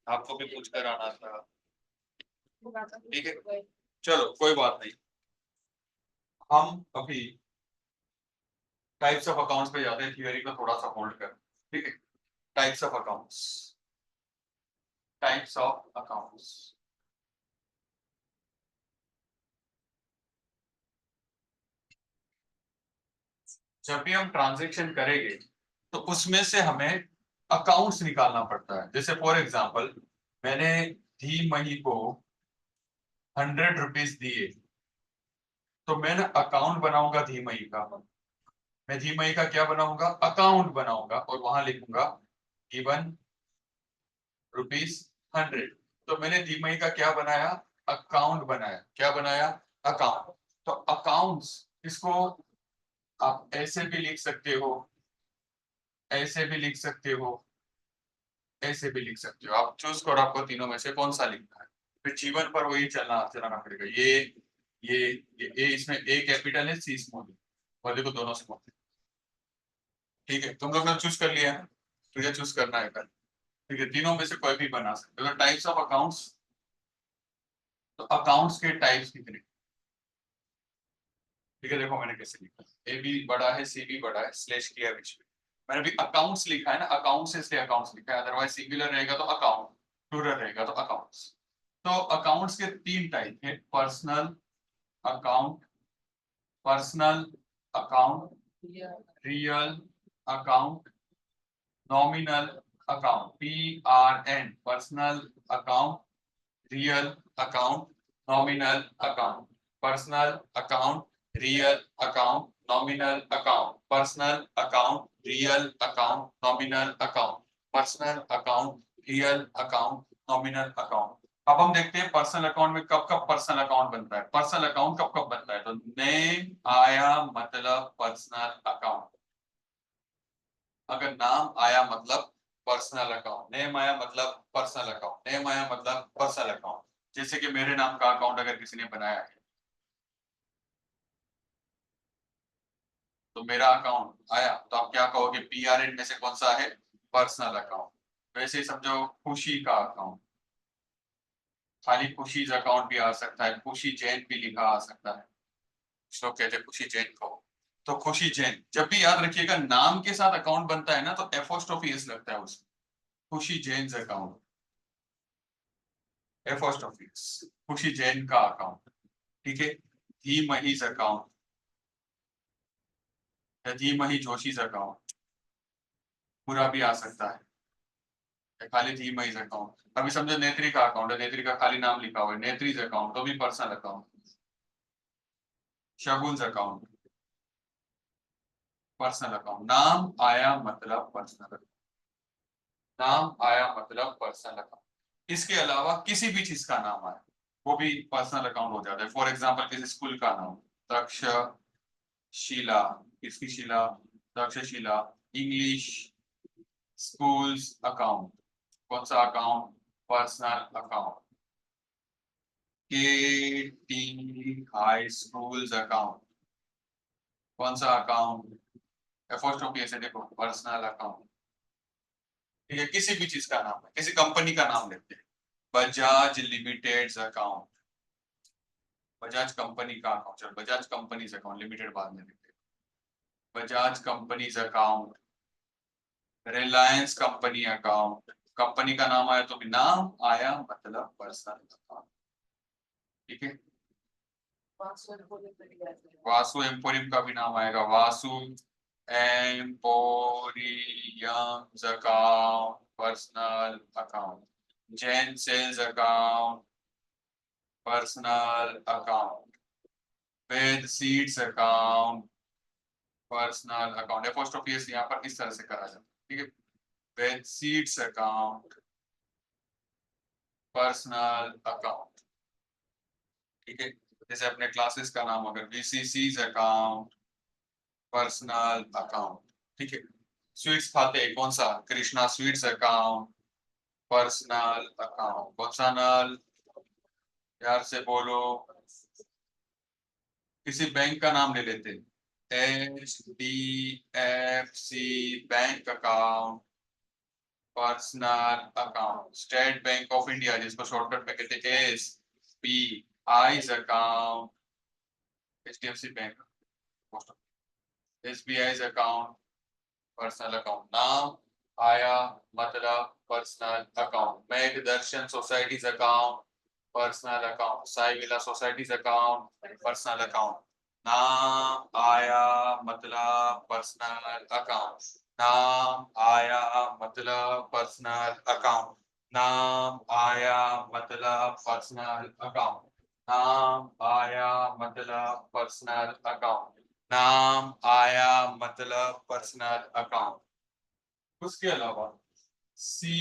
आपको भी पूछ कर आना था। ठीक है, चलो कोई बात नहीं। हम अभी टाइप्स ऑफ अकाउंट्स पे जाते हैं, थियरी को थोड़ा सा होल्ड कर। ठीक है, types of accounts, types of accounts. जब भी हम ट्रांजेक्शन करेंगे तो उसमें से हमें अकाउंट्स निकालना पड़ता है। जैसे फॉर एग्जांपल, मैंने धीमही को 100 रुपीज दिए, तो मैं ना अकाउंट बनाऊंगा धीमही का। मैं धीमही का क्या बनाऊंगा? अकाउंट बनाऊंगा और वहां लिखूंगा गिवन ₹100। तो मैंने धीमही का क्या बनाया? अकाउंट बनाया। क्या बनाया? अकाउंट। तो अकाउंट्स, इसको आप ऐसे भी लिख सकते हो, ऐसे भी लिख सकते हो, ऐसे भी लिख सकते हो। आप चूज करो आपको तीनों में से कौन सा लिखना है। फिर जीवन पर वही चलाना पड़ेगा। ये ए, इसमें ए कैपिटल है, सी स्मॉल है, और देखो दोनों स्मॉल है। ठीक है, तुम लोग ने चूज कर लिया है, तुझे चूज करना है कल। ठीक है, तीनों में से कोई भी बना सकते हो। टाइप्स ऑफ अकाउंट्स, तो अकाउंट्स के टाइप्स कितने? ठीक है, देखो मैंने कैसे लिखा। ए भी बड़ा है, सी भी बड़ा है, स्लैश किया बीच में। मैंने भी अकाउंट्स लिखा है ना, अकाउंट्स इसलिए अकाउंट्स लिखा है, अदरवाइज सिंगुलर रहेगा तो अकाउंट, प्लूरल रहेगा तो अकाउंट्स। तो अकाउंट्स के तीन टाइप है, personal account, personal account, real account, nominal account, PRN, personal account, real account, nominal account, personal account, real account, nominal account, personal account, real account, nominal account, personal account, real account, nominal account. अब हम देखते हैं personal account में कब कब personal account बनता है। Personal account कब कब बनता है? तो नेम आया मतलब पर्सनल अकाउंट। अगर नाम आया मतलब पर्सनल अकाउंट, नेम आया मतलब पर्सनल अकाउंट, नेम आया मतलब पर्सनल अकाउंट। जैसे कि मेरे नाम का अकाउंट अगर किसी ने बनाया है तो मेरा अकाउंट आया, तो आप क्या कहोगे? PRN में से कौन सा है? Personal account. वैसे ही समझो खुशी का अकाउंट, खाली खुशी अकाउंट भी आ सकता है, खुशी जैन भी लिखा आ सकता है। कुछ लोग कहते हैं खुशी जैन को, तो खुशी जैन। जब भी याद रखिएगा नाम के साथ अकाउंट बनता है ना तो एपोस्ट्रोफी एस लगता है उसमें, खुशी जैन अकाउंट, एपोस्ट्रोफी एस, खुशी जैन का अकाउंट। ठीक है, धीमही अकाउंट या धीमही जोशी अकाउंट पूरा भी आ सकता है, या खाली धीमही अकाउंट। अभी समझो नेत्री का अकाउंट है, नेत्री का खाली नाम लिखा हुआ है, नेत्री अकाउंट, तो भी पर्सनल अकाउंट। शगुन अकाउंट, पर्सनल अकाउंट। नाम आया मतलब पर्सनल अकाउंट, नाम आया मतलब पर्सनल अकाउंट। इसके अलावा किसी भी चीज का नाम आया वो भी पर्सनल अकाउंट हो जाता है। फॉर एग्जांपल किसी स्कूल का नाम, तक्षशिला, किसकी शिला? तक्षशिला। इंग्लिश स्कूल्स अकाउंट, कौन सा account? Personal account. KT high schools account, कौन सा अकाउंट? एपोस्ट्रोफी ऐसे देखो, पर्सनल अकाउंट। ठीक है, किसी भी चीज का नाम है, किसी कंपनी का नाम लेते हैं, Bajaj limited account, Bajaj company का अकाउंट। चलो बजाज कंपनी अकाउंट, लिमिटेड बाद में लिखते हैं। Bajaj company account, Reliance company account. Company का नाम आया तो भी नाम आया मतलब पर्सनल अकाउंट। ठीक है, वासु एम्पोरियम का भी नाम आएगा, Vasu emporium account, personal account. Jain sales account, personal account. Ved seeds account, personal account. Apostrophe यहाँ पर इस तरह से करा जाता है। ठीक है, वेद सीड्स अकाउंट, पर्सनल अकाउंट। ठीक है, जैसे अपने क्लासेस का नाम अगर VCC अकाउंट, पर्सनल अकाउंट। ठीक है, स्वीट्स खाते हैं कौन सा? Krishna sweets account, personal account. कौन सा नल? प्यार से बोलो। किसी बैंक का नाम ले लेते हैं, HDFC bank account, personal account, state bank of India जिसको शॉर्टकट में कहते हैं SBI's account, HDFC bank, SBI's account, personal account. नाम आया मतलब personal account. Megh Darshan societies account, personal account. Sai villa societies account, personal account. नाम आया मतलब पर्सनल अकाउंट। नाम आया मतलब पर्सनल अकाउंट। नाम आया मतलब पर्सनल अकाउंट। नाम आया मतलब पर्सनल अकाउंट। नाम आया मतलब पर्सनल अकाउंट। उसके अलावा CCDD,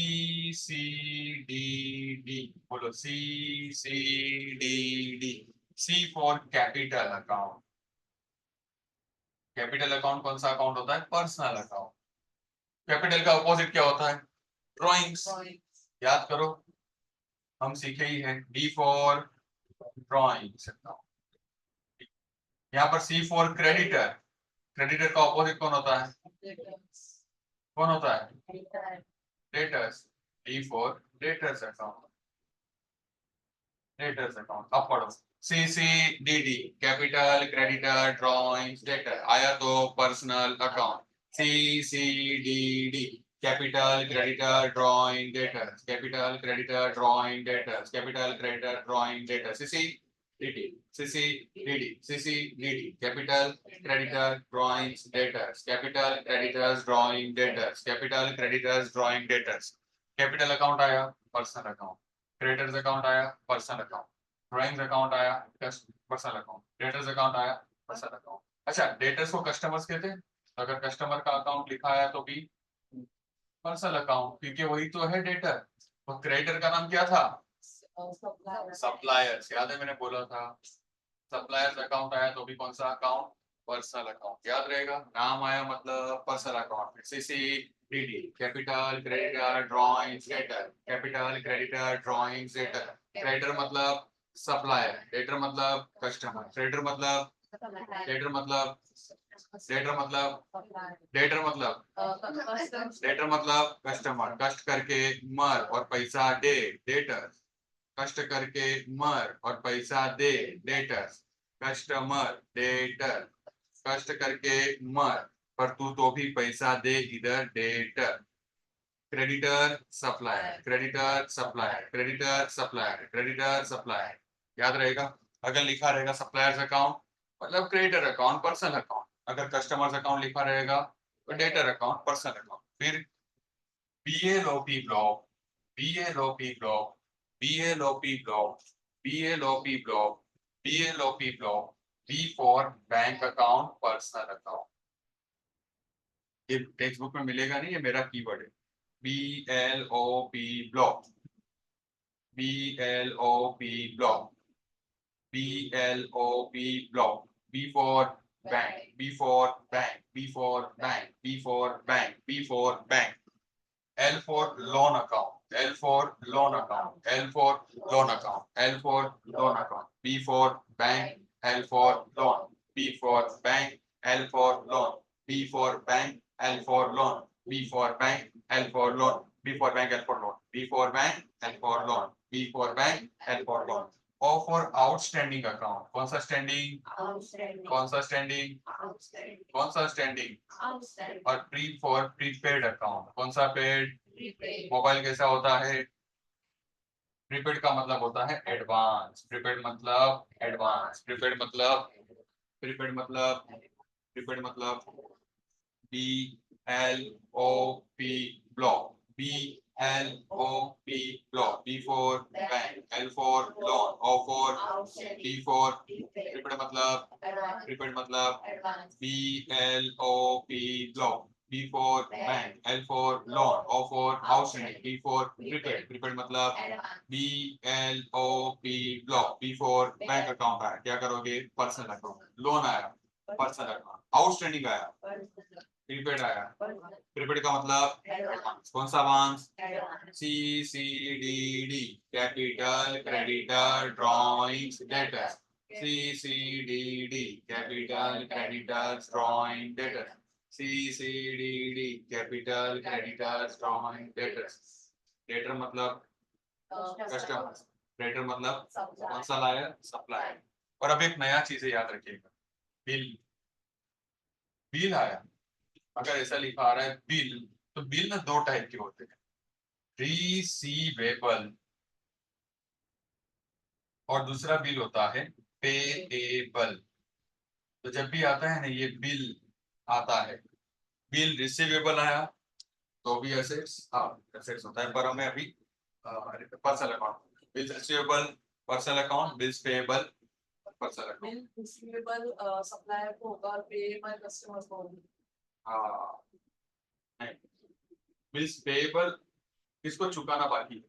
बोलो CCDD। C for capital account. Capital account कौन सा अकाउंट होता है? Personal account. कैपिटल का अपोजिट क्या होता है? ड्रॉइंग्स। याद करो, हम सीखे ही हैं। D for drawings account. यहाँ पर C फॉर क्रेडिटर। क्रेडिटर का अपोजिट कौन होता है? कौन होता है? Debtors. D for debtors account. Debtors account. अब पढ़ो CCDD, capital creditor drawings debtor. आया तो personal account. CCDD, capital creditor drawing debtors, capital creditor drawing debtors, capital creditor drawing debtors. CCDD, capital creditor drawings debtors, capital creditors drawing debtors, capital creditors drawing debtors. Capital account आया, personal account. Creditors account आया, personal account. Drawings account आया, personal account. Debtors account आया, personal account. अच्छा, debtors को customers कहते हैं। अगर customer का अकाउंट लिखा है तो भी पर्सनल अकाउंट, क्योंकि वही तो है डेटर। तो क्रेडिटर का नाम क्या था? सप्लायर्स। याद है, मैंने बोला था सप्लायर्स अकाउंट आया तो भी कौन सा अकाउंट? Personal account. याद रहेगा, नाम आया मतलब personal account. CCDD, capital creditor drawings debtor, capital creditor drawings debtor. Creditor मतलब सप्लायर, डेटर मतलब कस्टमर। क्रेडिटर मतलब, डेटर मतलब, डेटर मतलब, डेटर मतलब, डेटर मतलब कस्टमर। कष्ट करके मर और पैसा दे, डेटर। कष्ट करके मर और पैसा दे, डेटर्स। Customer, debtor. कष्ट करके मर पर तू तो भी पैसा दे इधर, debtor. Creditor supplier, creditor supplier, creditor supplier, creditor supplier. याद रहेगा। अगर लिखा रहेगा सप्लायर्स अकाउंट मतलब क्रेडिटर अकाउंट, पर्सनल अकाउंट। अगर कस्टमर्स अकाउंट लिखा रहेगा तो डेटर अकाउंट, पर्सनल अकाउंट। फिर BLOP block, BLOP block, BLOP block, BLOP block, BLOP block. B for bank account, personal account. ये टेक्स्ट बुक में मिलेगा नहीं, ये मेरा कीवर्ड है। BLOP block, BLOP block, BLOP block. B for bank, B for bank, B for bank, B for bank, B for bank। L for loan account, L for loan account, L for loan account, L for loan account। B for bank, L for loan, B for bank, L for loan, B for bank, L for loan, B for bank, L for loan, B for bank, L for loan, B for bank, L for loan, B for bank, L for loan। O for outstanding account। कौन सा standing? कौन सा standing? कौन सा standing? और pre for prepaid account. कौन सा paid? Mobile कैसा होता है? प्रीपेड का मतलब होता है एडवांस। प्रीपेड मतलब एडवांस। प्रीपेड मतलब, प्रीपेड मतलब, प्रीपेड मतलब BLOP block, BLOP block. B for bank, L for loan, O for, P for prepaid मतलब, प्रीपेड मतलब BLOP block. B for bank, L for loan, O for outstanding, P for prepaid। prepaid मतलब BLOP block. B for bank account आया, क्या करोगे? Personal account. Loan आया, personal account. Outstanding आया, prepaid आया। Prepaid का मतलब कौन सा अवांस? CCDD, capital creditor drawings debtors. CCDD, capital creditors drawing debtors. CCDD capital, creditors, drawing, debtors. Debtor मतलब कस्टमर, क्रेडिटर मतलब कौन सा लायर, सप्लायर। और अब एक नया चीज है, याद रखिएगा, बिल। बिल आया, अगर ऐसा लिखा आ रहा है बिल, तो बिल ना दो टाइप के होते हैं, रिसीवेबल और दूसरा बिल होता है पेएबल। तो जब भी आता है ना ये बिल आता है, बिल रिसीवेबल आया तो भी एसेट्स, हाँ एसेट्स होता है, पर हमें अभी personal account, bills receivable personal account, bills payable personal account. Bill receivable supplier को होगा और पेएबल कस्टमर को होगा। हाँ नहीं, बिल्स पेएबल किसको चुकाना बाकी है,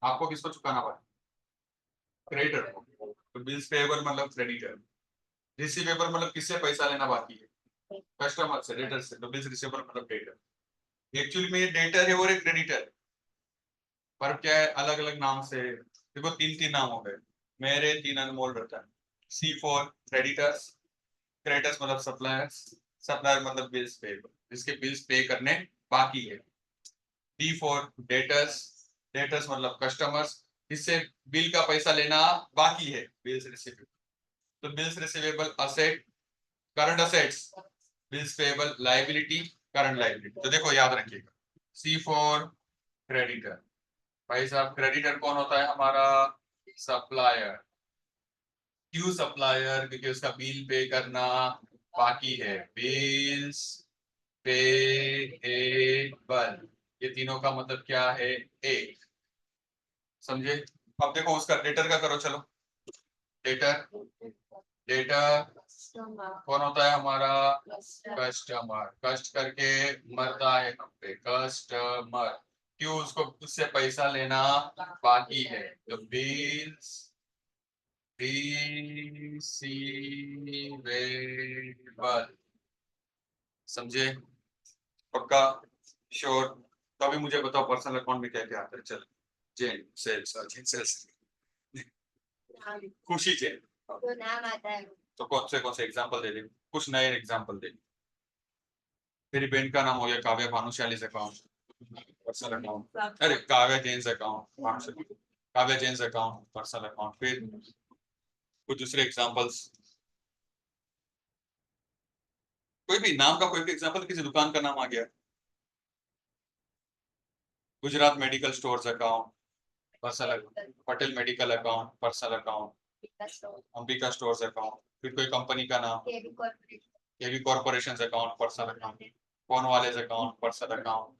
आपको किसको चुकाना बाकी, क्रेडिटर को। तो बिल्स पेएबल मतलब क्रेडिटर, रिसीवेबल मतलब किससे पैसा लेना बाकी है, कस्टमर से, डेटर से। तो बिल्स रिसीवेबल मतलब डेटर। एक्चुअली में ये डेटर है और एक क्रेडिटर, पर क्या है अलग अलग नाम से, देखो तीन तीन नाम हो गए, मेरे तीन अनमोल रतन। सी फॉर क्रेडिटर्स, क्रेडिटर्स मतलब सप्लायर्स, सप्लायर मतलब बिल्स पेएबल, जिसके बिल्स पे करने बाकी है। डी फॉर डेटर्स, डेटर्स मतलब कस्टमर्स, जिससे बिल का पैसा लेना बाकी है, बिल्स रिसीवेबल। तो bills receivable asset, current assets, bills payable liability, current liability. तो देखो याद रखिएगा, सी फॉर क्रेडिटर, भाई साहब क्रेडिटर कौन होता है हमारा, सप्लायर। क्यों सप्लायर, क्योंकि उसका बिल पे करना बाकी है, बिल्स पेएबल। ये तीनों का मतलब क्या है, एक, समझे। अब देखो उसका डेटर का करो, चलो डेटर, डेटर कौन होता है हमारा, कस्टमर। कष्ट करके मरता है हम पे, कस्टमर। क्यों, उसको उससे पैसा लेना बाकी है, तो बिल्स रिसीवेबल। समझे, पक्का, श्योर। तो अभी मुझे बताओ पर्सनल अकाउंट में क्या क्या आता है, चलो। जेन सेल्स, जेन सेल्स, खुशी जेन। तो नाम आता है। तो कौन से एग्जांपल दे दे, कुछ नए एग्जांपल दे। मेरी बहन का नाम हो गया Kavya Bhanushali account, personal account. अरे Kavya Jain's account, Kavya Jain's account personal account. फिर कुछ दूसरे एग्जांपल्स, कोई भी नाम का कोई भी एग्जांपल, किसी दुकान का नाम आ गया, Gujarat medical stores account personal account, Patel medical account personal account, Ambika stores account. फिर कोई कंपनी का नाम, KV corporation account personal account, Cornwallis account personal account,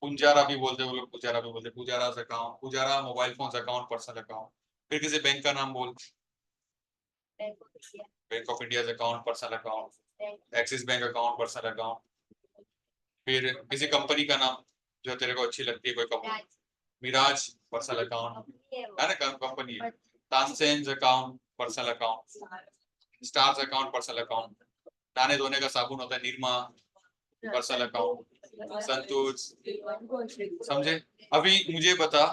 Punjara भी बोलते हैं वो लोग, पुजारा भी बोलते हैं, Pujara account, Pujara mobile phone account personal account. फिर किसी बैंक का नाम बोल, bank of India account personal account, Axis bank account personal account. फिर किसी कंपनी का नाम जो तेरे को अच्छी लगती है, कोई कंपनी, मिराज पर्सनल अकाउंट है ना, कंपनी है। Tansen account personal account, stars account personal account, दाने धोने का साबुन होता है निरमा पर्सनल अकाउंट, संतोष। समझे। अभी मुझे बता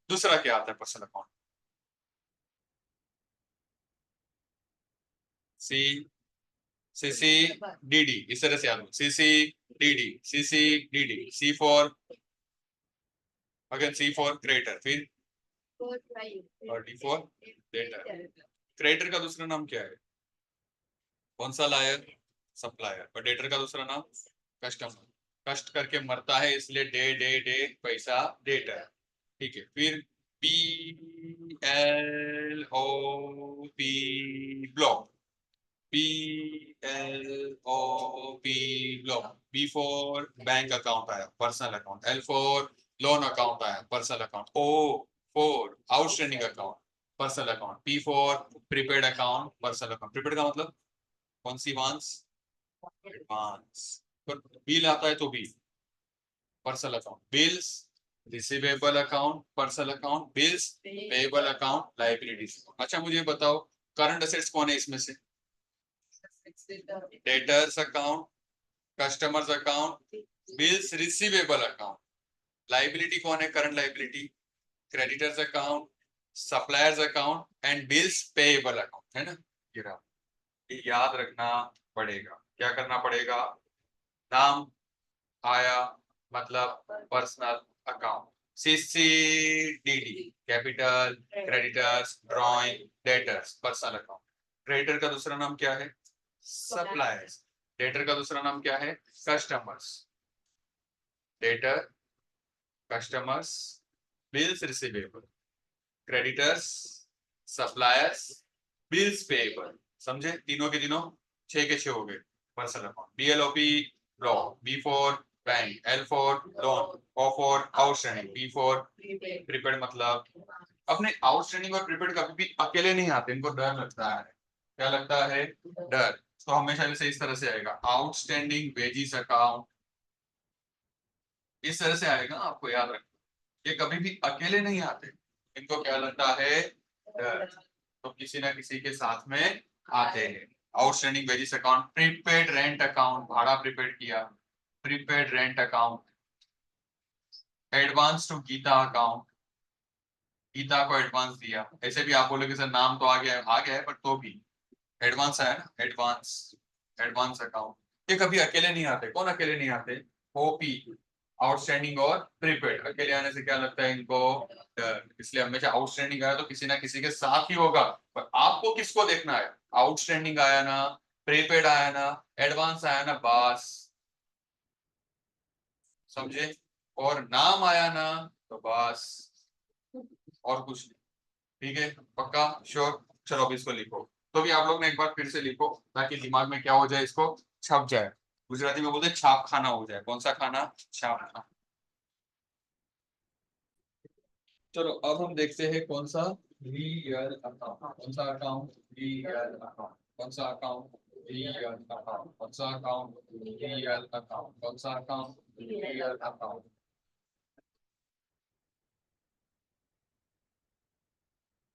दूसरा क्या आता है personal account, C, CC DD, इस तरह से याद, CC DD, CC DD, C for, again C for creditor, फिर और डी फॉर डेटर। क्रेडिटर का दूसरा नाम क्या है, कौन सा लायर, सप्लायर। और डेटर का दूसरा नाम कस्टमर, कष्ट करके मरता है इसलिए डे डे डे पैसा डेटर। ठीक है, फिर PLOP block, PLOP block. B for bank account आया personal account, L for loan account आया personal account, O for outstanding account personal account, P for prepaid account personal account. Prepaid का मतलब कौन सी वांस, एडवांस। पर बिल आता है तो bill personal account, bills receivable account personal account, bills payable account liabilities. अच्छा मुझे बताओ करंट असेट्स कौन है इसमें से, debtors account, customers account, bills receivable account. Liability कौन है, current liability, creditors account, suppliers account and bills payable account, है ना। ये याद रखना पड़ेगा। क्या करना पड़ेगा, नाम आया मतलब personal account, CCDD capital, creditors, drawing, debtors, personal account. Creditor का दूसरा नाम क्या है, सप्लायर्स। डेटर का दूसरा नाम क्या है, customers. Debtor, customers, bills receivable, creditors, suppliers, bills payable. समझे, तीनों के तीनों 6 के 6 हो गए personal account. BLOP law, B for bank, L for loan, O for outstanding, P for prepaid. मतलब अपने आउटस्टैंडिंग और प्रीपेड कभी भी अकेले नहीं आते, इनको डर लगता है। क्या लगता है, डर। तो हमेशा इसे इस तरह से आएगा, आउटस्टैंडिंग वेजिस अकाउंट, इस तरह से आएगा, आपको याद रखना। ये कभी भी अकेले नहीं आते, इनको क्या लगता है, डर। तो किसी ना किसी के साथ में आते हैं। Outstanding wages account, prepaid rent account, भाड़ा प्रीपेड किया, prepaid rent account, advance to Geeta account, Geeta को एडवांस दिया। ऐसे भी आप बोलोगे सर नाम तो आ गया है, पर तो भी एडवांस आया ना, एडवांस, एडवांस अकाउंट। ये कभी अकेले नहीं आते। कौन अकेले नहीं आते, ओपी, आउटस्टैंडिंग और प्रीपेड। अकेले आने से क्या लगता है इनको, डर। इसलिए हमेशा आउटस्टैंडिंग आया तो किसी ना किसी के साथ ही होगा, पर आपको किसको देखना है, आउटस्टैंडिंग आया ना, प्रीपेड आया ना, एडवांस आया ना, बस। समझे, और नाम आया ना, तो बस, और कुछ नहीं। ठीक है, पक्का, श्योर। चलो अब इसको लिखो। तो भी आप लोग ने एक बार फिर से लिखो, ताकि दिमाग में क्या हो जाए, इसको छप जाए। गुजराती में बोलते हैं छाप खाना हो जाए। कौन सा खाना, छाप खाना। चलो अब हम देखते हैं कौन सा, रियल अकाउंट। कौन सा अकाउंट, रियल अकाउंट। कौन सा अकाउंट, रियल अकाउंट। कौन सा अकाउंट, रियल अकाउंट। कौन सा account, real account.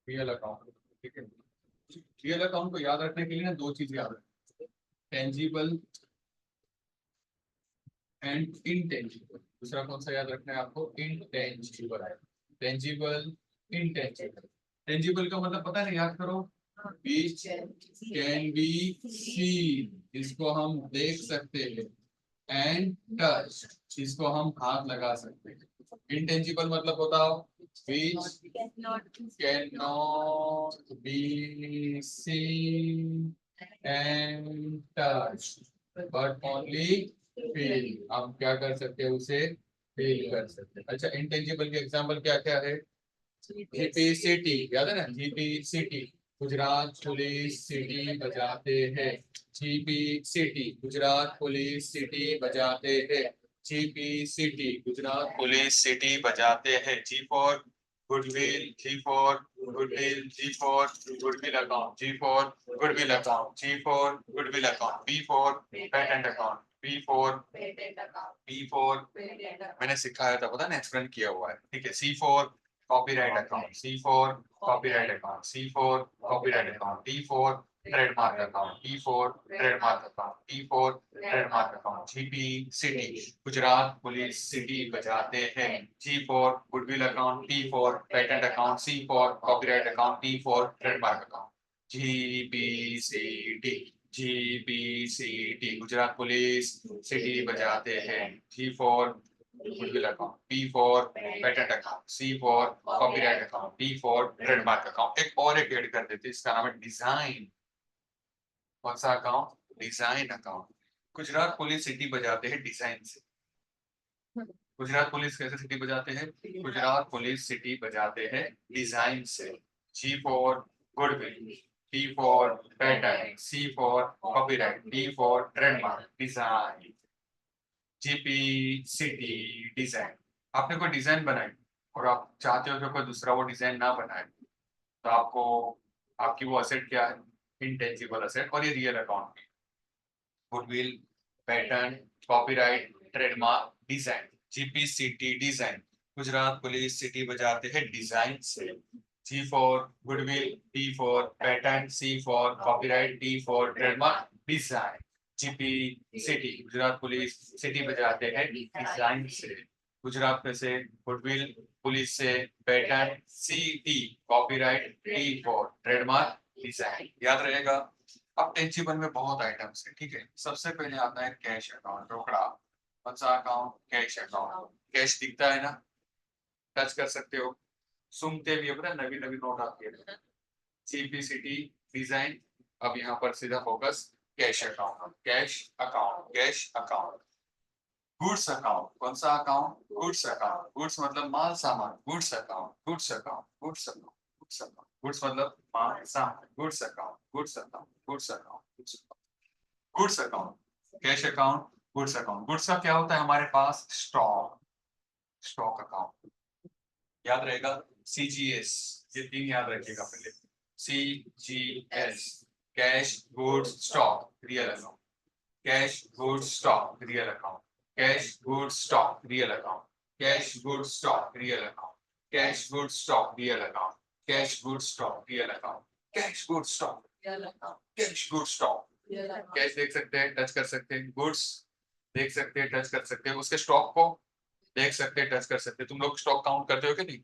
Real account, ठीक है। रियल अकाउंट को याद रखने के लिए ना दो चीज याद रखें, टेंजिबल एंड इनटेंजिबल। दूसरा कौन सा याद रखना है आपको, इंटेंजिबल। Tangible, intangible. टेंजिबल का मतलब पता है ना, याद करो, विच कैन बी सीन, इसको हम देख सकते हैं, एंड टच, इसको हम हाथ लगा सकते हैं। इनटेंजिबल मतलब बताओ, which can not be seen and touch but only feel. हम क्या कर सकते हैं, उसे फील कर सकते हैं। अच्छा, इंटेंजिबल के एग्जांपल क्या क्या है, जीपीसीटी, याद है ना, जीपीसीटी, गुजरात पुलिस सिटी बजाते हैं। जीपीसीटी, गुजरात पुलिस सिटी बजाते हैं। जीपीसीटी, गुजरात पुलिस सिटी बजाते हैं। G for goodwill, G for goodwill, G for goodwill account, G for goodwill account, G for goodwill account. B for patent account, B for, B for मैंने सिखाया था, पता ना, एक्सप्लेन किया हुआ है, ठीक है। सी for copyright account, C for copyright account, C for copyright account, T for trademark account, T for trademark account, T for trademark account, GP city, Gujarat police सिटी बजाते हैं। G for goodwill account, T for patent account, C for copyright account, T for trademark account, GPCT, GPCT, Gujarat police सिटी बजाते हैं। G for goodwill account, P for patent account, C for copyright account, D for trademark account। एक और एक add कर देते हैं, इसका नाम है डिजाइन। कौन सा account, design account. Gujarat police सिटी बजाते हैं डिजाइन से। गुजरात पुलिस कैसे सिटी बजाते हैं, गुजरात पुलिस सिटी बजाते हैं डिजाइन से। G for goodwill, P for patent, C for copyright, D for trademark, design. GPCT, design. आपने कोई डिजाइन बनाई और आप चाहते हो कि कोई दूसरा वो डिजाइन ना बनाए, तो आपको, आपकी वो असेट क्या है, इंटेंजिबल असेट। और ये real account, goodwill, pattern, copyright, trademark, design. GPCT, design. Gujarat police सिटी बजाते हैं डिजाइन से। G for goodwill, T for pattern, C for copyright, D for trademark, design. GP CT, Gujarat police सिटी बजाते हैं डिजाइन से। गुजरात में से गुडविल, पुलिस से pattern, C T copyright, D for trademark, design. याद रहेगा। अब टेंजिबल में बहुत आइटम्स है, ठीक है। सबसे पहले आता है कैश अकाउंट, रोकड़ा। कौन सा अकाउंट? Cash account. कैश दिखता है ना, टच कर सकते हो, सुनते भी हो, नवी नवी नोट आती है, सीपीसीटी डिजाइन। अब यहाँ पर सीधा focus cash account, cash account, cash account. Goods account, कौन सा अकाउंट? Goods account. गुड्स मतलब माल सामान, goods account, goods account, goods account, goods account. Goods मतलब माल सामान, goods account, goods account, goods account, goods account. Cash account, goods account. Goods का क्या होता है हमारे पास? Stock, stock account. याद रहेगा सीजीएस, ये तीन याद रखिएगा पहले। CGS, cash goods stock real account, cash goods stock real account, cash goods stock real account, cash goods stock real account, cash goods stock real account, cash goods stock real account, cash goods stock, cash goods stock. Cash देख सकते हैं, touch कर सकते हैं, goods देख सकते हैं, touch कर सकते हैं, उसके स्टॉक को देख सकते हैं, टच कर सकते हैं। तुम लोग स्टॉक काउंट करते हो कि नहीं?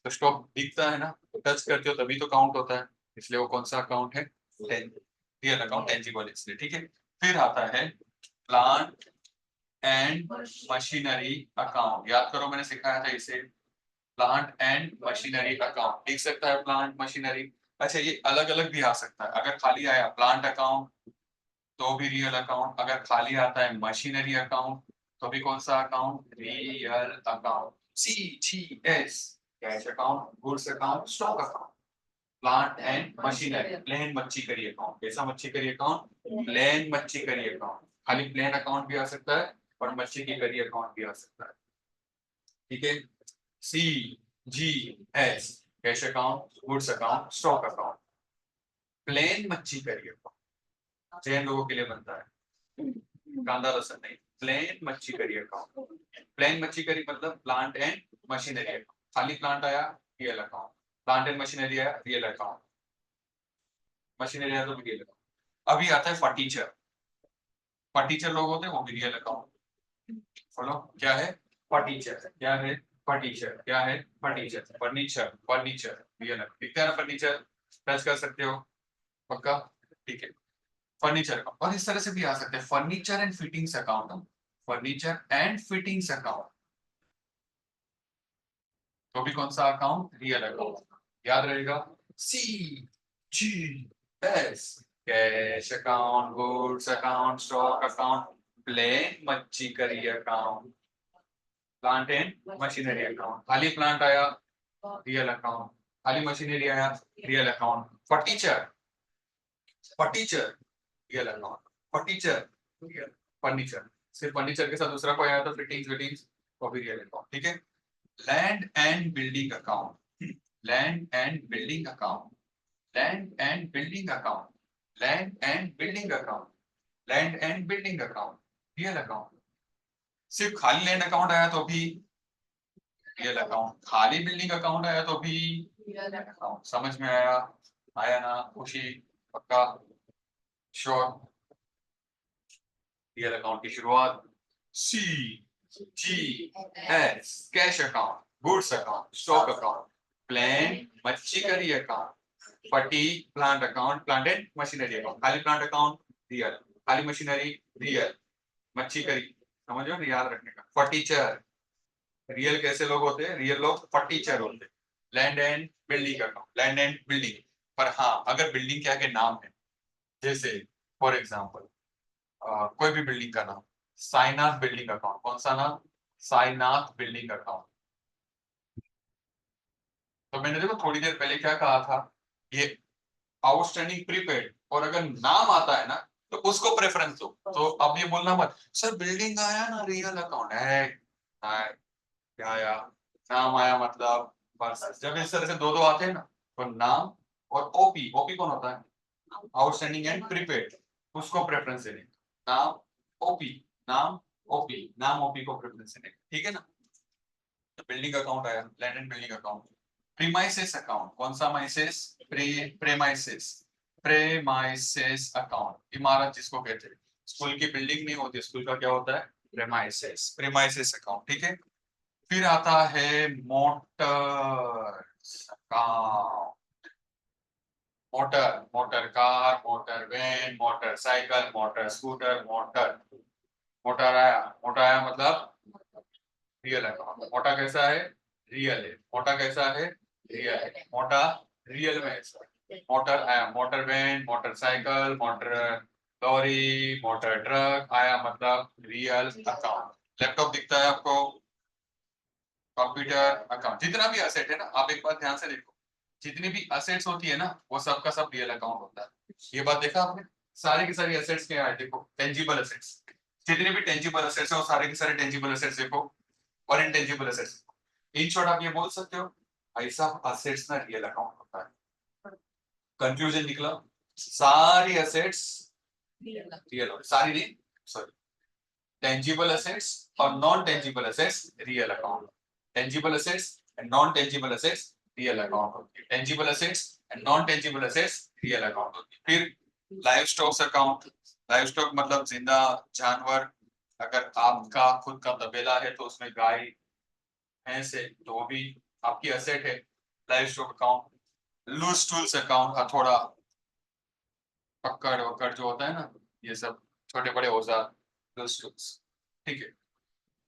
तो स्टॉक दिखता है ना, तो टच करते हो तभी तो काउंट होता है, इसलिए वो कौन सा अकाउंट है? रियल अकाउंट, टेंजिबल, इसलिए, ठीक है। फिर आता है प्लांट एंड मशीनरी अकाउंट। याद करो मैंने सिखाया था इसे, प्लांट एंड मशीनरी अकाउंट। दिख सकता है प्लांट मशीनरी। अच्छा, ये अलग अलग भी आ सकता है। अगर खाली आया प्लांट अकाउंट तो भी रियल अकाउंट, अगर खाली आता है मशीनरी अकाउंट तो भी कौन सा account? Real account. CGS, cash account, goods account, stock account. Plant and machinery, प्लेन मच्छी करी अकाउंट। कैसा मच्छी करी अकाउंट? प्लेन मच्छी करी अकाउंट। खाली प्लेन अकाउंट भी आ सकता है और मच्छी की करी अकाउंट भी आ सकता है, ठीक है। C G S, cash account, goods account, stock account. Plain मच्छी करी अकाउंट जैन लोगों के लिए बनता है, कांदा लहसुन नहीं। प्लेन मच्छी करी अकाउंट, प्लेन मच्छी करी मतलब प्लांट एंड मशीनरी अकाउंट। खाली प्लांट आया real account, plant and machinery आया रियल अकाउंट, मशीनरी आया तो भी रियल अकाउंट। अभी आता है फर्नीचर। फर्नीचर लोग होते हैं वो भी रियल अकाउंट। बोलो क्या है? फर्नीचर। क्या है? फर्नीचर। क्या है? Furniture. Furniture, furniture real account. दिखता है ना फर्नीचर, टच कर सकते हो, पक्का, ठीक है। Furniture account. और इस तरह से भी आ सकते हैं furniture and fittings account, furniture and fittings account, तो भी कौन सा अकाउंट? Real account. याद रहेगा C G S, cash account, goods account, stock account, plain मच्छी करी account, plant and machinery account. खाली प्लांट आया रियल अकाउंट, खाली मशीनरी आया real account. Furniture, furniture real account, furniture real, furniture सिर्फ furniture के साथ दूसरा कोई आया तो फिटिंग्स विटिंग्स वो भी रियल अकाउंट, ठीक है। Land and building account, land and building account, land and building account, land and building account, land and building account, real account. सिर्फ खाली लैंड अकाउंट आया तो भी रियल अकाउंट, खाली बिल्डिंग अकाउंट आया तो भी रियल अकाउंट। समझ में आया? आया ना? खुशी? पक्का? श्योर? रियल अकाउंट की शुरुआत C G S, cash account, goods account, stock account, plain मच्छी करी अकाउंट, फटी plant account, plant and machinery account. खाली प्लांट अकाउंट रियल, खाली मशीनरी रियल, मच्छी करी, समझ लो याद रखने का। फर्नीचर, रियल कैसे लोग होते हैं? रियल लोग फर्नीचर होते हैं। Land and building account, land and building. पर हाँ, अगर बिल्डिंग के आगे नाम है, जैसे फॉर एग्जाम्पल कोई भी बिल्डिंग का नाम, साईनाथ बिल्डिंग अकाउंट। कौन सा नाम? Sainath building account. तो मैंने देखो थोड़ी देर पहले क्या कहा था, ये आउटस्टैंडिंग प्रीपेड, और अगर नाम आता है ना तो उसको प्रेफरेंस दो। तो अब ये बोलना मत सर बिल्डिंग आया ना रियल अकाउंट है, क्या आया? नाम आया मतलब, बस जब इस तरह से दो दो आते हैं ना, तो नाम और ओपी, ओपी कौन होता है? आउटस्टैंडिंग एंड प्रीपेड, उसको प्रेफरेंस देने। नाम ओपी, नाम ओपी, नाम ओपी को प्रेफरेंस देने, ठीक है ना। तो बिल्डिंग अकाउंट आया, land and building account. Premises account, कौन सा माइसेस? प्रेमाइसेस, प्रेमाइसेस अकाउंट, इमारत जिसको कहते हैं। स्कूल की बिल्डिंग नहीं होती, स्कूल का क्या होता है? प्रेमाइसेस, प्रेमाइसेस अकाउंट, ठीक है। फिर आता है motor account, motor, motor car, motor van, motorcycle, motor scooter, motor आया मतलब रियल अकाउंट। मोटा कैसा है? रियल है। मोटा कैसा है? रियल है। मोटा रियल में है। मोटर आया, motor van, motorcycle, motor lorry, motor truck आया मतलब रियल अकाउंट। लैपटॉप दिखता है आपको, कंप्यूटर अकाउंट, जितना भी असेट है ना, आप एक बात ध्यान से देखो, जितनी भी असेट्स होती है ना वो सब का सब रियल अकाउंट होता है। ये बात देखा आपने? सारी की सारी असेट्स क्या है देखो, टेंजिबल असेट्स, जितने भी टेंजिबल असेट्स है वो सारे के सारे टेंजिबल असेट्स देखो, और इनटेंजिबल असेट्स। इन शॉर्ट आप ये बोल सकते हो ऐसा असेट्स ना रियल अकाउंट होता है। कंक्लूजन निकला, सारी असेट्स रियल, सारी नहीं, सॉरी, टेंजिबल असेट्स और non tangible assets real account. Tangible assets and non tangible assets real account होती है। Tangible assets and non tangible assets real account होती है। फिर live stocks account, live stock मतलब जिंदा जानवर। अगर आपका खुद का तबेला है तो उसमें गाय भैंस है तो वो भी आपकी असेट है। Livestock account. Loose tools account, हथौड़ा पकड़ वकड़ जो होता है ना, ये सब छोटे बड़े औजार, लूज टूल्स। ठीक है,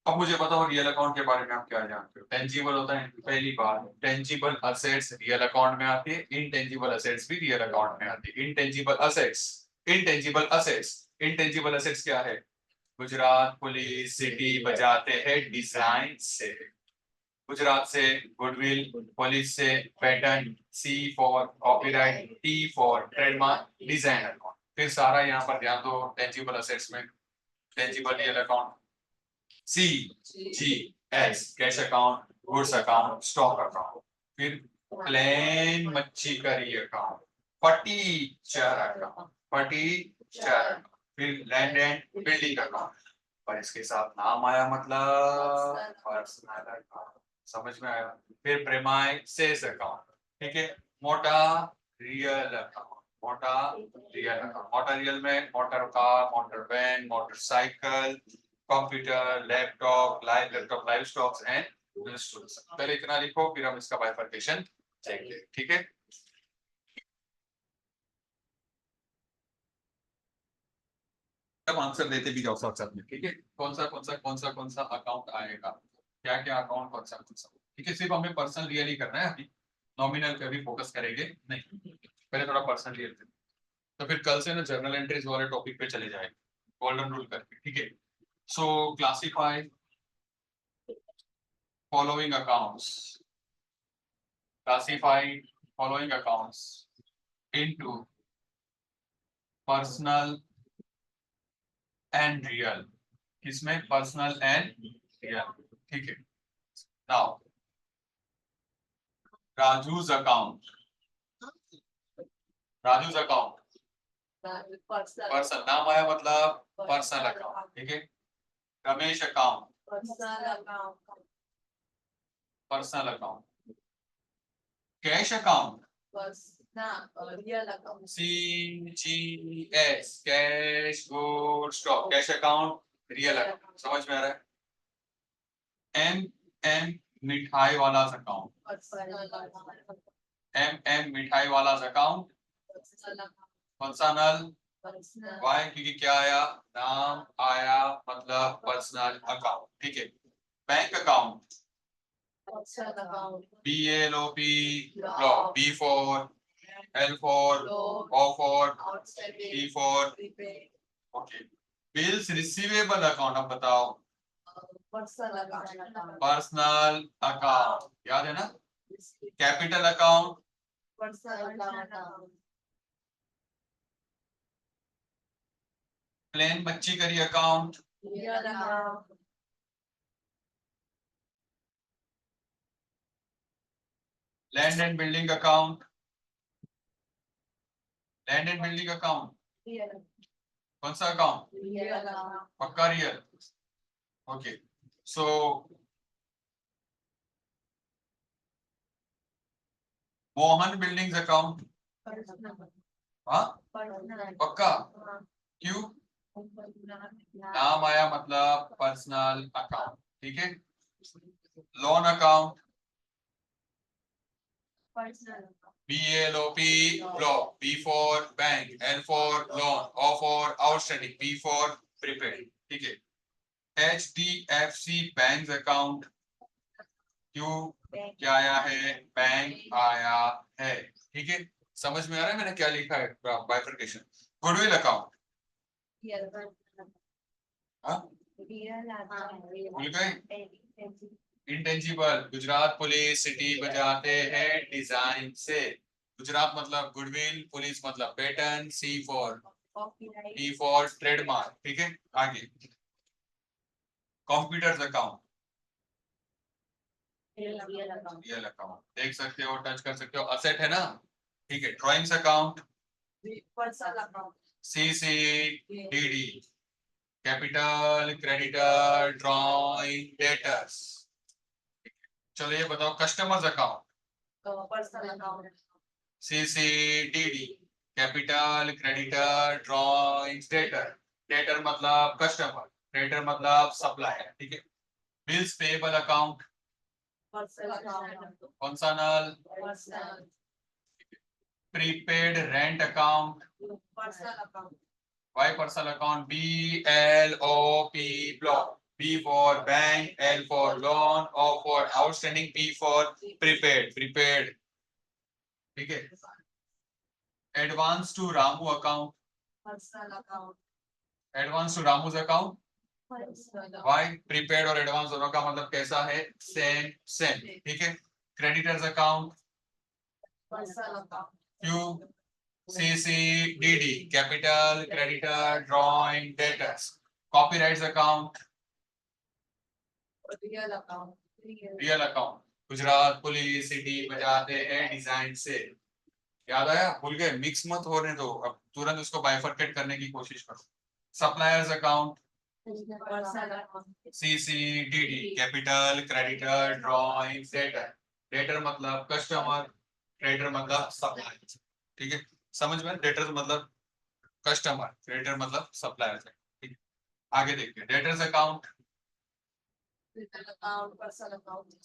अब मुझे बताओ रियल अकाउंट के बारे में आप क्या जानते हो? टेंजिबल होता है, पहली बात टेंजिबल असेट्स रियल अकाउंट में आती है, इनटेंजिबल असेट्स भी रियल अकाउंट में आती है। Intangible assets, intangible assets, intangible assets क्या है? गुजरात पुलिस सिटी बजाते हैं डिजाइन से, गुजरात से गुडविल, पुलिस से pattern, C for copyright, T for trademark, design account. फिर सारा यहाँ पर ध्यान दो, टेंजिबल असेट्स में tangible real account, C G S cash account, goods account, stock account. फिर प्लेन मच्छी करी अकाउंट, फटीचर अकाउंट, फटीचर। फिर लैंड एंड बिल्डिंग अकाउंट, और इसके साथ नाम आया मतलब पर्सनल अकाउंट। समझ में आया? फिर प्रेमाइसेस अकाउंट, ठीक है। मोटा रियल अकाउंट, मोटा रियल अकाउंट, मोटा रियल में motor car, motor van, motorcycle, computer, laptop, livestocks and पहले इतना लिखो, फिर हम इसका बाइफर्केशन चेक, ठीक है। तब आंसर देते भी जाओ साथ साथ में, ठीक है। कौन सा अकाउंट आएगा, क्या क्या अकाउंट, कौन सा, ठीक है। सिर्फ हमें पर्सनल रियल ही करना है, अभी नॉमिनल पे भी फोकस करेंगे नहीं, पहले थोड़ा पर्सनल रियल। तो फिर कल से ना जर्नल एंट्रीज वाले टॉपिक पे चले जाएंगे, गोल्डन रूल करके, ठीक है। So classify following accounts, classify following accounts into personal and real। किसमें? पर्सनल एंड रियल, ठीक है। Now Raju's account, Raju's account person, नाम आया मतलब पर्सनल अकाउंट, ठीक है। Ramesh account, personal account. Cash account, C G S, cash good stock, cash account real account. समझ में आ रहा है? एम एम मिठाई वाला अकाउंट, एम मिठाई वाला अकाउंट पर्सनल। वाई? क्योंकि क्या आया, नाम आया मतलब पर्सनल अकाउंट, ठीक है। Bank account, B L O P, B for, L for, O for, T for, okay. Bills receivable account, अब बताओ। पर्सनल अकाउंट, याद है ना? कैपिटल अकाउंट, प्लेन बच्ची करी account, land and building account, land and building account कौन सा account? पक्का रियल, ओके। सो मोहन बिल्डिंग्स अकाउंट, हाँ पक्का, क्यों? नाम आया मतलब पर्सनल अकाउंट, ठीक है। Loan account, BLOP block, B for bank, L for loan, O for outstanding, P for prepaid. ठीक है. HDFC बैंक अकाउंट क्यों क्या आया है? बैंक आया है. ठीक है. समझ में आ रहा है मैंने क्या लिखा है? बाइफरकेशन. Goodwill account. भूल गए? इंटेंजिबल. गुजरात पुलिस सिटी बजाते हैं डिजाइन से. गुजरात मतलब गुडविल, पुलिस मतलब pattern, C for T for trademark. ठीक है. आगे कंप्यूटर्स अकाउंट. रियल अकाउंट देख सकते हो, टच कर सकते हो, असेट है ना. ठीक है. Drawings account. CCDD capital creditor drawing debtors. चलो ये बताओ customers account. CCDD capital creditor drawings debtor. Debtor मतलब कस्टमर, क्रेडिटर मतलब सप्लायर. ठीक है. Bills payable account. Personal. Prepaid rent account. Why personal account? BLOP block. B for bank, L for loan, O for outstanding, P for prepaid. Prepaid. ठीक है. Advance to Ramu account. Advance to Ramu's account. Why? Prepaid और advance दोनों का मतलब कैसा है? Same. ठीक है. Creditors account. Q. CCDD capital creditor drawing debtors. Copyrights account. Real account. Gujarat police सिटी बजाते हैं डिजाइन से. याद आया? भूल गए? मिक्स मत होने दो, अब तुरंत उसको बाइफरकेट करने की कोशिश करो. Suppliers account. CCDD capital creditor drawing debtor. Debtor मतलब कस्टमर, क्रेडिटर मतलब सप्लायर. ठीक है. समझ में? डेटर मतलब कस्टमर, क्रेडिटर मतलब सप्लायर. ठीक है. आगे देखिए debtors account.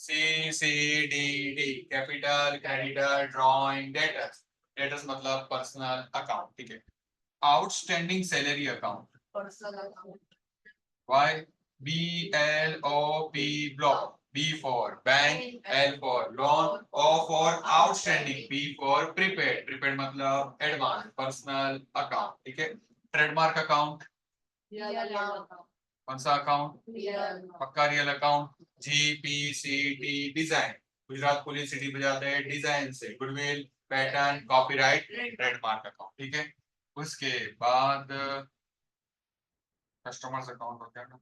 CCDD capital creditor drawing debtors. Debtors मतलब पर्सनल अकाउंट. ठीक है. Outstanding salary account. Why? BLOP block. B for bank, L for loan, O for outstanding, P for prepaid. Prepaid मतलब advance. Personal account. ठीक है. Trademark account. कौन सा account? पक्का real account. GPCT design. Gujarat police सिटी बजाते हैं डिजाइन से. Goodwill, pattern, copyright, trademark account. ठीक है. उसके बाद कस्टमर्स अकाउंट हो गया ना.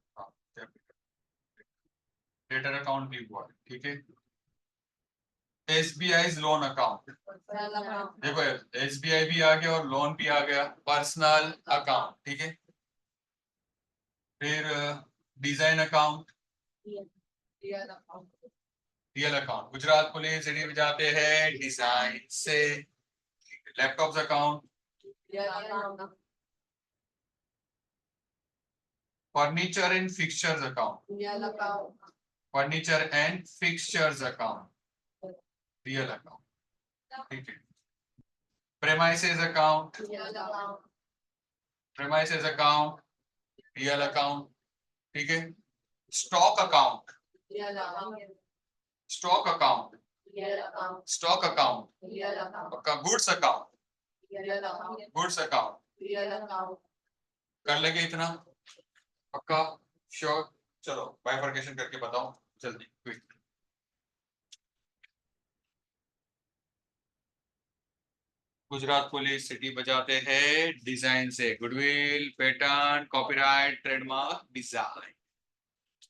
डेटर अकाउंट भी हुआ. ठीक है. SBI loan account. देखो SBI भी आ गया और लोन भी आ गया. Personal account. ठीक है. फिर design account. Real account. Gujarat police सिटी में जाते हैं डिजाइन से. Laptops account. Furniture and fixtures account. Furniture and fixtures account. Real account. ठीक है. Premises account. Premises account. Real account. ठीक है. Stock account. Stock account. Stock account. पक्का. Goods account. Goods account. कर लेंगे इतना? पक्का? श्योर? चलो बाइफरकेशन करके बताओ जल्दी क्विक. गुजरात पुलिस सिटी बजाते हैं डिजाइन से. Goodwill, pattern, copyright, trademark, design.